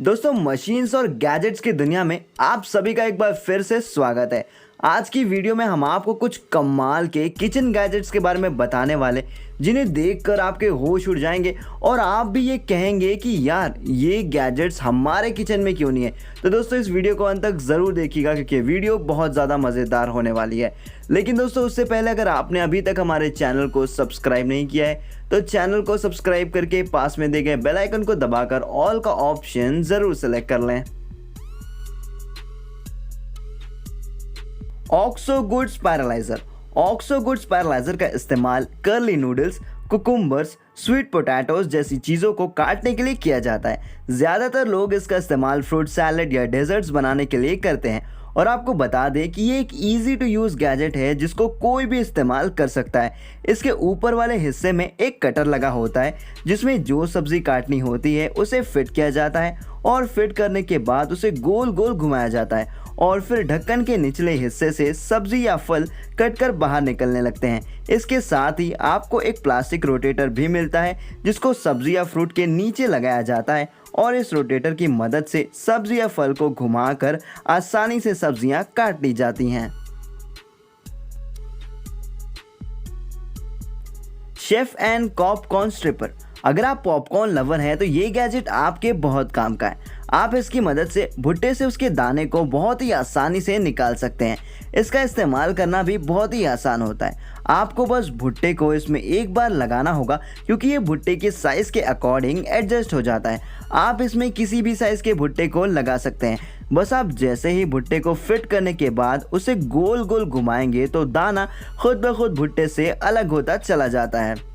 दोस्तों मशीन्स और गैजेट्स की दुनिया में आप सभी का एक बार फिर से स्वागत है। आज की वीडियो में हम आपको कुछ कमाल के किचन गैजेट्स के बारे में बताने वाले जिन्हें देखकर आपके होश उड़ जाएंगे और आप भी ये कहेंगे कि यार ये गैजेट्स हमारे किचन में क्यों नहीं है। तो दोस्तों इस वीडियो को अंत तक ज़रूर देखिएगा क्योंकि वीडियो बहुत ज़्यादा मज़ेदार होने वाली है। लेकिन दोस्तों उससे पहले अगर आपने अभी तक हमारे चैनल को सब्सक्राइब नहीं किया है तो चैनल को सब्सक्राइब करके पास में दिए गए बेल आइकन को दबाकर ऑल का ऑप्शन ज़रूर सेलेक्ट कर लें। OXO good spiralizer. OXO good spiralizer का इस्तेमाल curly noodles, cucumbers, sweet potatoes जैसी चीज़ों को काटने के लिए किया जाता है। ज़्यादातर लोग इसका इस्तेमाल फ्रूट सैलेड या डेजर्ट्स बनाने के लिए करते हैं। और आपको बता दें कि ये एक इजी टू यूज़ गैजेट है जिसको कोई भी इस्तेमाल कर सकता है। इसके ऊपर वाले हिस्से में एक कटर लगा होता है जिसमें जो सब्ज़ी काटनी होती है उसे फिट किया जाता है और फिट करने के बाद उसे गोल गोल घुमाया जाता है और फिर ढक्कन के निचले हिस्से से सब्जी या फल कटकर बाहर निकलने लगते हैं। इसके साथ ही आपको एक प्लास्टिक रोटेटर भी मिलता है जिसको सब्जी या फ्रूट के नीचे लगाया जाता है और इस रोटेटर की मदद से सब्जी या फल को घुमाकर आसानी से सब्जियां काट ली जाती हैं। Chef and popcorn stripper. अगर आप पॉपकॉर्न लवर हैं तो ये गैजेट आपके बहुत काम का है। आप इसकी मदद से भुट्टे से उसके दाने को बहुत ही आसानी से निकाल सकते हैं। इसका इस्तेमाल करना भी बहुत ही आसान होता है। आपको बस भुट्टे को इसमें एक बार लगाना होगा क्योंकि ये भुट्टे के साइज़ के अकॉर्डिंग एडजस्ट हो जाता है। आप इसमें किसी भी साइज़ के भुट्टे को लगा सकते हैं। बस आप जैसे ही भुट्टे को फिट करने के बाद उसे गोल गोल घुमाएंगे तो दाना खुद ब खुद भुट्टे से अलग होता चला जाता है।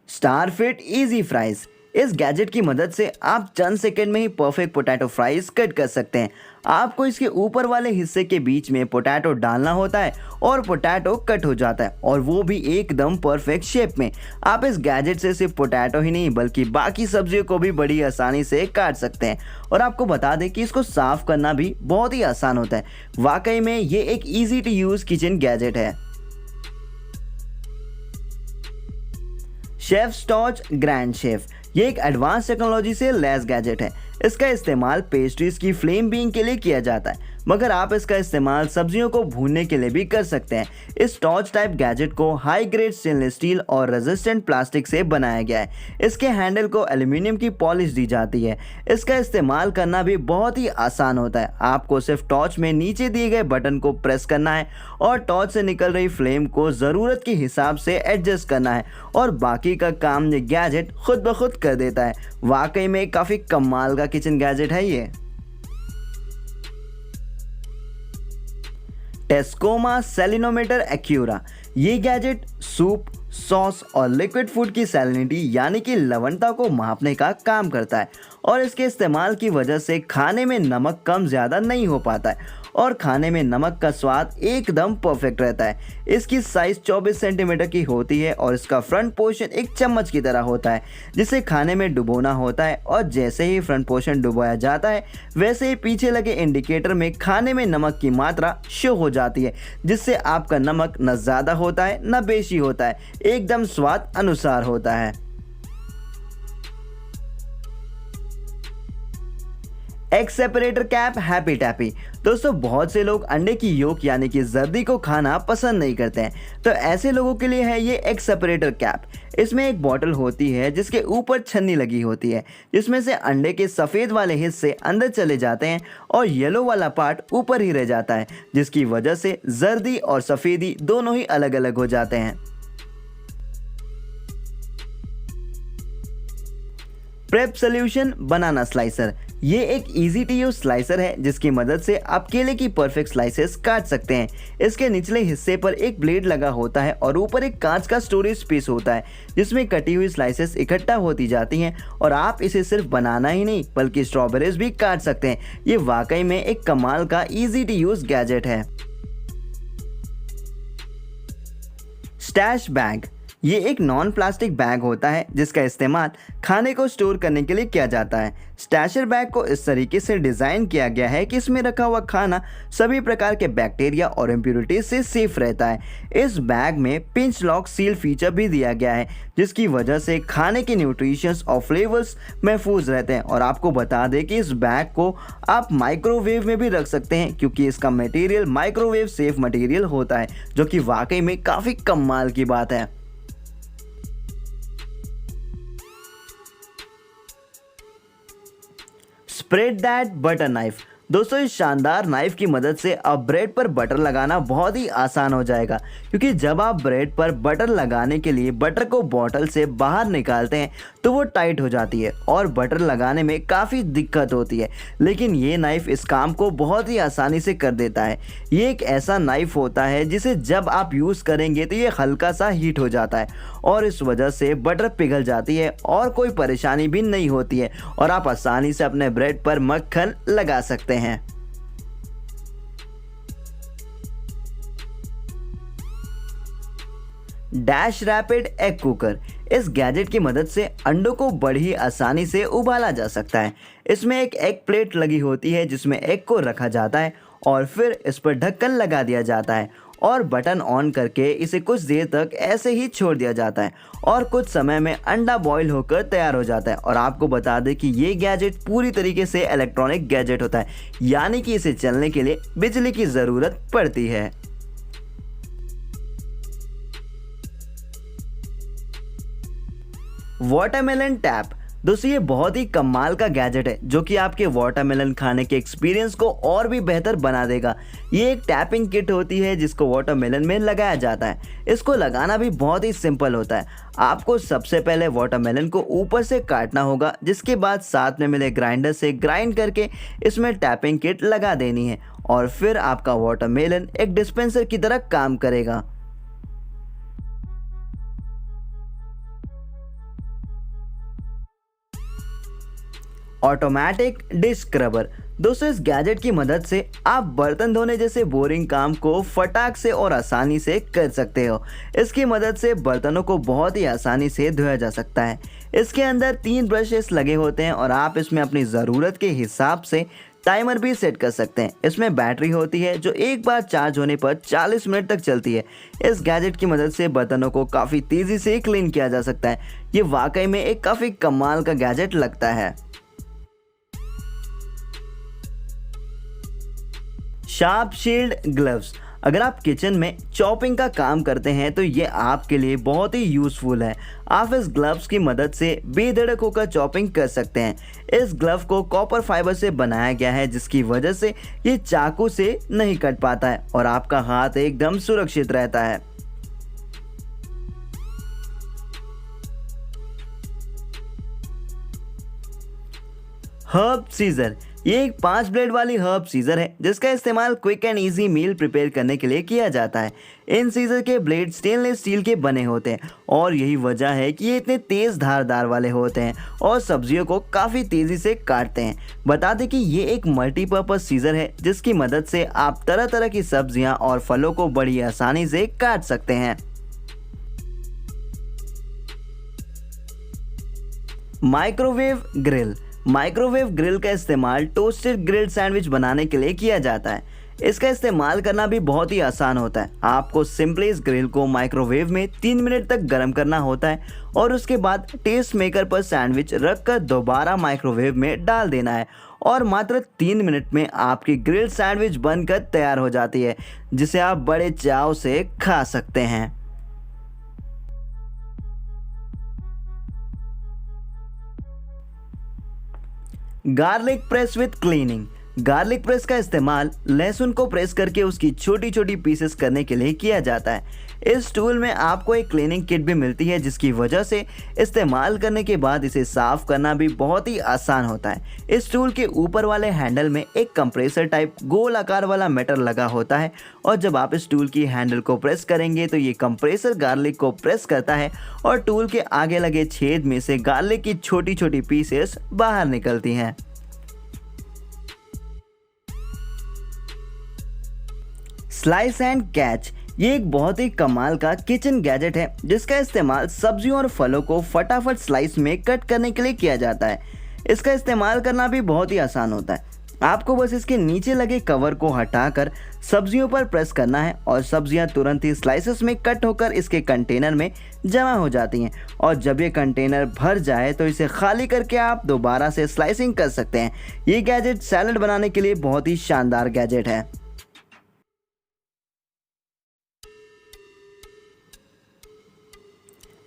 स्टारफिट इजी फ्राइज। इस गैजेट की मदद से आप चंद सेकंड में ही परफेक्ट पोटैटो फ्राइज कट कर सकते हैं। आपको इसके ऊपर वाले हिस्से के बीच में पोटैटो डालना होता है और पोटैटो कट हो जाता है और वो भी एकदम परफेक्ट शेप में। आप इस गैजेट से सिर्फ पोटैटो ही नहीं बल्कि बाकी सब्जियों को भी बड़ी आसानी से काट सकते हैं। और आपको बता दें कि इसको साफ करना भी बहुत ही आसान होता है। वाकई में ये एक easy to use kitchen gadget है। Chef torch grand chef. ये एक एडवांस टेक्नोलॉजी से लैस गैजेट है। इसका इस्तेमाल पेस्ट्रीज की फ्लेम बीइंग के लिए किया जाता है मगर आप इसका इस्तेमाल सब्जियों को भूनने के लिए भी कर सकते हैं। इस टॉर्च टाइप गैजेट को हाई ग्रेड स्टेनलेस स्टील और रेजिस्टेंट प्लास्टिक से बनाया गया है। इसके हैंडल को एल्यूमिनियम की पॉलिश दी जाती है। इसका इस्तेमाल करना भी बहुत ही आसान होता है। आपको सिर्फ टॉर्च में नीचे दिए गए बटन को प्रेस करना है और टॉर्च से निकल रही फ्लेम को ज़रूरत के हिसाब से एडजस्ट करना है और बाकी का काम ये गैजेट खुद ब खुद कर देता है। वाकई में काफ़ी कमाल का किचन गैजेट है ये। टेस्कोमा सेलिनोमीटर एक्यूरा। ये गैजेट सूप, सॉस और लिक्विड फूड की सैलिनिटी यानी कि लवणता को मापने का काम करता है और इसके इस्तेमाल की वजह से खाने में नमक कम ज़्यादा नहीं हो पाता है और खाने में नमक का स्वाद एकदम परफेक्ट रहता है। इसकी साइज़ 24 सेंटीमीटर की होती है और इसका फ्रंट पोर्शन एक चम्मच की तरह होता है जिसे खाने में डुबोना होता है और जैसे ही फ्रंट पोर्शन डुबोया जाता है वैसे ही पीछे लगे इंडिकेटर में खाने में नमक की मात्रा शो हो जाती है जिससे आपका नमक न ज़्यादा होता है न बेशी होता है, एकदम स्वाद अनुसार होता है। Egg separator cap happy tappy. दोस्तों बहुत से लोग अंडे की योक यानी कि जर्दी को खाना पसंद नहीं करते हैं तो ऐसे लोगों के लिए है ये एग सेपरेटर कैप। इसमें एक बॉटल होती है जिसके ऊपर छन्नी लगी होती है जिसमें से अंडे के सफ़ेद वाले हिस्से अंदर चले जाते हैं और येलो वाला पार्ट ऊपर ही रह जाता है जिसकी वजह से जर्दी और सफ़ेदी दोनों ही अलग अलग हो जाते हैं। प्रेप सोल्यूशन बनाना स्लाइसर। ये एक इजी टू यूज स्लाइसर है जिसकी मदद से आप केले की परफेक्ट स्लाइसेस काट सकते हैं। इसके निचले हिस्से पर एक ब्लेड लगा होता है और ऊपर एक कांच का स्टोरेज स्पेस होता है जिसमें कटी हुई स्लाइसेस इकट्ठा होती जाती हैं और आप इसे सिर्फ बनाना ही नहीं बल्कि स्ट्रॉबेरीज भी काट सकते हैं। ये वाकई में एक कमाल का इजी टू यूज गैजेट है। Stash bag. ये एक नॉन प्लास्टिक बैग होता है जिसका इस्तेमाल खाने को स्टोर करने के लिए किया जाता है। स्टैशर बैग को इस तरीके से डिज़ाइन किया गया है कि इसमें रखा हुआ खाना सभी प्रकार के बैक्टीरिया और इम्प्यूरिटीज से सेफ रहता है। इस बैग में पिंच लॉक सील फीचर भी दिया गया है जिसकी वजह से खाने के न्यूट्रिशंस और फ्लेवर्स महफूज रहते हैं। और आपको बता दें कि इस बैग को आप माइक्रोवेव में भी रख सकते हैं क्योंकि इसका मटेरियल माइक्रोवेव सेफ मटेरियल होता है, जो कि वाकई में काफ़ी कमाल की बात है। Spread that butter knife. दोस्तों, इस शानदार नाइफ की मदद से अब ब्रेड पर बटर लगाना बहुत ही आसान हो जाएगा, क्योंकि जब आप ब्रेड पर बटर लगाने के लिए बटर को बॉटल से बाहर निकालते हैं तो वो टाइट हो जाती है और बटर लगाने में काफ़ी दिक्कत होती है। लेकिन ये नाइफ इस काम को बहुत ही आसानी से कर देता है। ये एक ऐसा नाइफ होता है जिसे जब आप यूज़ करेंगे तो ये हल्का सा हीट हो जाता है और इस वजह से बटर पिघल जाती है और कोई परेशानी भी नहीं होती है और आप आसानी से अपने ब्रेड पर मक्खन लगा सकते हैं। Dash rapid egg cooker. इस गैजेट की मदद से अंडों को बड़ी आसानी से उबाला जा सकता है। इसमें एक एग प्लेट लगी होती है जिसमें एग को रखा जाता है और फिर इस पर ढक्कन लगा दिया जाता है और बटन ऑन करके इसे कुछ देर तक ऐसे ही छोड़ दिया जाता है और कुछ समय में अंडा बॉईल होकर तैयार हो जाता है। और आपको बता दें कि ये गैजेट पूरी तरीके से इलेक्ट्रॉनिक गैजेट होता है, यानी कि इसे चलने के लिए बिजली की ज़रूरत पड़ती है। Watermelon tap. दोस्तों, ये बहुत ही कमाल का गैजेट है जो कि आपके वाटरमेलन खाने के एक्सपीरियंस को और भी बेहतर बना देगा। ये एक टैपिंग किट होती है जिसको वाटरमेलन में लगाया जाता है। इसको लगाना भी बहुत ही सिंपल होता है। आपको सबसे पहले वाटरमेलन को ऊपर से काटना होगा, जिसके बाद साथ में मिले ग्राइंडर से ग्राइंड करके इसमें टैपिंग किट लगा देनी है और फिर आपका वाटरमेलन एक डिस्पेंसर की तरह काम करेगा। Automatic dish scrubber. दोस्तों, इस गैजेट की मदद से आप बर्तन धोने जैसे बोरिंग काम को फटाक से और आसानी से कर सकते हो। इसकी मदद से बर्तनों को बहुत ही आसानी से धोया जा सकता है। इसके अंदर 3 ब्रशेस लगे होते हैं और आप इसमें अपनी ज़रूरत के हिसाब से टाइमर भी सेट कर सकते हैं। इसमें बैटरी होती है जो एक बार चार्ज होने पर 40 मिनट तक चलती है। इस गैजेट की मदद से बर्तनों को काफ़ी तेज़ी से क्लीन किया जा सकता है। ये वाकई में एक काफ़ी कमाल का गैजेट लगता है। Sharp shield gloves. अगर आप किचन में चॉपिंग का काम करते हैं तो ये आपके लिए बहुत ही यूज़फुल है। आप इस ग्लव्स की मदद से बेधड़क होकर चॉपिंग कर सकते हैं। इस ग्लव को कॉपर फाइबर से बनाया गया है जिसकी वजह से ये चाकू से नहीं कट पाता है और आपका हाथ एकदम सुरक्षित रहता है। Herb scissor. ये एक 5 ब्लेड वाली हर्ब सीजर है जिसका इस्तेमाल quick and easy meal prepare करने के लिए किया जाता है। इन सीजर के ब्लेड स्टेनलेस स्टील के बने होते हैं और यही वजह है कि ये इतने तेज़ धारदार वाले होते हैं और सब्जियों को काफ़ी तेज़ी से काटते हैं। बता दें कि ये एक मल्टीपर्पज़ सीजर है जिसकी मदद से आप तरह तरह की सब्जियां और फलों को बड़ी आसानी से काट सकते हैं। Microwave grill. माइक्रोवेव ग्रिल का इस्तेमाल टोस्टेड ग्रिल्ड सैंडविच बनाने के लिए किया जाता है। इसका इस्तेमाल करना भी बहुत ही आसान होता है। आपको सिंपली इस ग्रिल को माइक्रोवेव में 3 मिनट तक गर्म करना होता है और उसके बाद टेस्ट मेकर पर सैंडविच रखकर दोबारा माइक्रोवेव में डाल देना है और मात्र 3 मिनट में आपकी ग्रिल्ड सैंडविच बनकर तैयार हो जाती है, जिसे आप बड़े चाव से खा सकते हैं। Garlic press with cleaning. Garlic press का इस्तेमाल लहसुन को प्रेस करके उसकी छोटी छोटी पीसेस करने के लिए किया जाता है। इस टूल में आपको एक क्लीनिंग किट भी मिलती है जिसकी वजह से इस्तेमाल करने के बाद इसे साफ करना भी बहुत ही आसान होता है। इस टूल के ऊपर वाले हैंडल में एक कंप्रेसर टाइप गोल आकार वाला मेटल लगा होता है और जब आप इस टूल की हैंडल को प्रेस करेंगे तो ये कंप्रेसर गार्लिक को प्रेस करता है और टूल के आगे लगे छेद में से गार्लिक की छोटी छोटी पीसेस बाहर निकलती हैं। Slice and catch. ये एक बहुत ही कमाल का किचन गैजेट है जिसका इस्तेमाल सब्जियों और फलों को फटाफट स्लाइस में कट करने के लिए किया जाता है। इसका इस्तेमाल करना भी बहुत ही आसान होता है। आपको बस इसके नीचे लगे कवर को हटाकर सब्जियों पर प्रेस करना है और सब्जियां तुरंत ही स्लाइसेस में कट होकर इसके कंटेनर में जमा हो जाती हैं। और जब ये कंटेनर भर जाए तो इसे खाली करके आप दोबारा से स्लाइसिंग कर सकते हैं। ये गैजेट सैलड बनाने के लिए बहुत ही शानदार गैजेट है।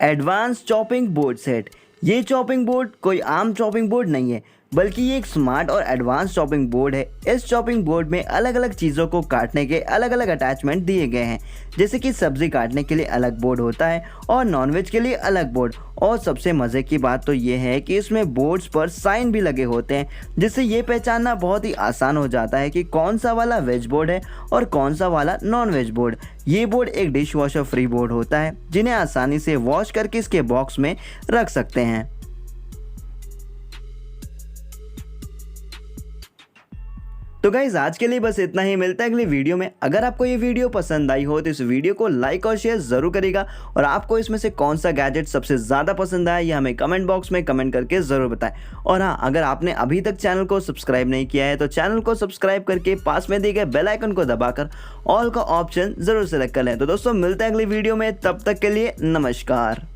Advance chopping board set. ये चॉपिंग बोर्ड कोई आम चॉपिंग बोर्ड नहीं है, बल्कि ये एक स्मार्ट और एडवांस चॉपिंग बोर्ड है। इस चॉपिंग बोर्ड में अलग अलग चीज़ों को काटने के अलग अलग अटैचमेंट दिए गए हैं, जैसे कि सब्जी काटने के लिए अलग बोर्ड होता है और नॉनवेज के लिए अलग बोर्ड। और सबसे मज़े की बात तो ये है कि इसमें बोर्ड्स पर साइन भी लगे होते हैं, जिससे ये पहचानना बहुत ही आसान हो जाता है कि कौन सा वाला वेज बोर्ड है और कौन सा वाला नॉन वेज बोर्ड। ये बोर्ड एक डिश वॉशर फ्री बोर्ड होता है, जिन्हें आसानी से वॉश करके इसके बॉक्स में रख सकते हैं। तो गाइज आज के लिए बस इतना ही। मिलता है अगली वीडियो में। अगर आपको ये वीडियो पसंद आई हो तो इस वीडियो को लाइक और शेयर जरूर करिएगा, और आपको इसमें से कौन सा गैजेट सबसे ज़्यादा पसंद आया ये हमें कमेंट बॉक्स में कमेंट करके ज़रूर बताएं। और हाँ, अगर आपने अभी तक चैनल को सब्सक्राइब नहीं किया है तो चैनल को सब्सक्राइब करके पास में दिए गए बेल आइकन को दबाकर ऑल का ऑप्शन ज़रूर सेलेक्ट कर लें। तो दोस्तों मिलते हैं अगली वीडियो में, तब तक के लिए नमस्कार।